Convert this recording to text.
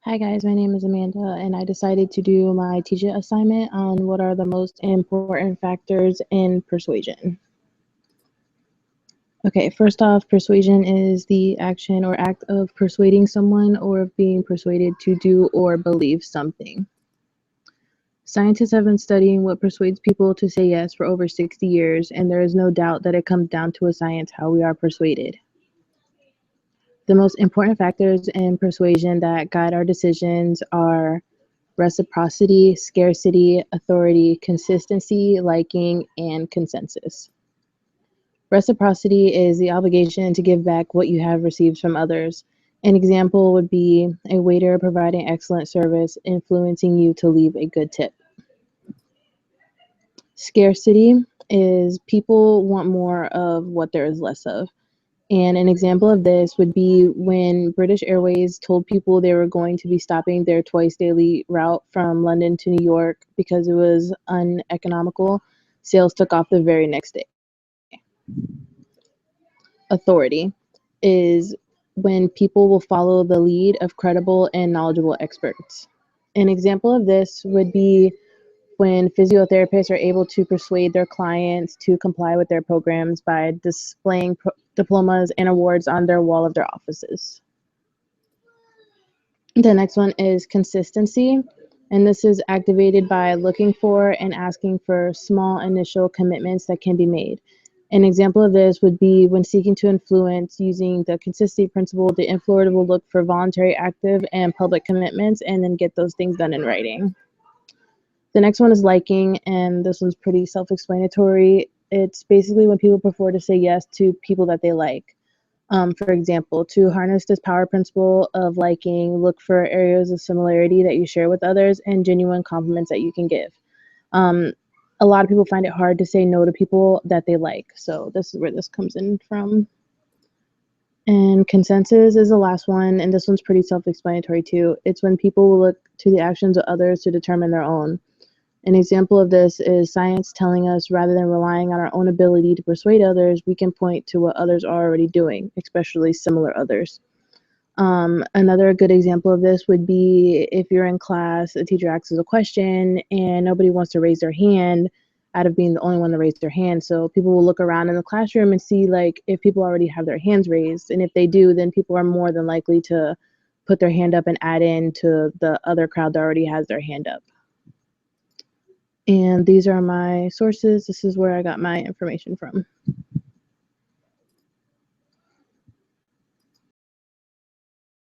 Hi guys, my name is Amanda, and I decided to do my teacher assignment on what are the most important factors in persuasion. Okay, first off, persuasion is the action or act of persuading someone or of being persuaded to do or believe something. Scientists have been studying what persuades people to say yes for over 60 years, and there is no doubt that it comes down to a science how we are persuaded. The most important factors in persuasion that guide our decisions are reciprocity, scarcity, authority, consistency, liking, and consensus. Reciprocity is the obligation to give back what you have received from others. An example would be a waiter providing excellent service, influencing you to leave a good tip. Scarcity is people want more of what there is less of. And an example of this would be when British Airways told people they were going to be stopping their twice daily route from London to New York because it was uneconomical. Sales took off the very next day. Authority is when people will follow the lead of credible and knowledgeable experts. An example of this would be when physiotherapists are able to persuade their clients to comply with their programs by displaying diplomas and awards on their wall of their offices. The next one is consistency, and this is activated by looking for and asking for small initial commitments that can be made. An example of this would be when seeking to influence using the consistency principle, the influencer will look for voluntary, active, and public commitments and then get those things done in writing. The next one is liking, and this one's pretty self-explanatory. It's basically when people prefer to say yes to people that they like. For example, to harness this power principle of liking, look for areas of similarity that you share with others and genuine compliments that you can give. Um, a lot of people find it hard to say no to people that they like, so this is where this comes in from. And consensus is the last one, and this one's pretty self-explanatory too. It's when people will look to the actions of others to determine their own. An example of this is science telling us rather than relying on our own ability to persuade others, we can point to what others are already doing, especially similar others. Another good example of this would be if you're in class, the teacher asks a question and nobody wants to raise their hand out of being the only one to raise their hand. So people will look around in the classroom and see like if people already have their hands raised. And if they do, then people are more than likely to put their hand up and add in to the other crowd that already has their hand up. And these are my sources. This is where I got my information from.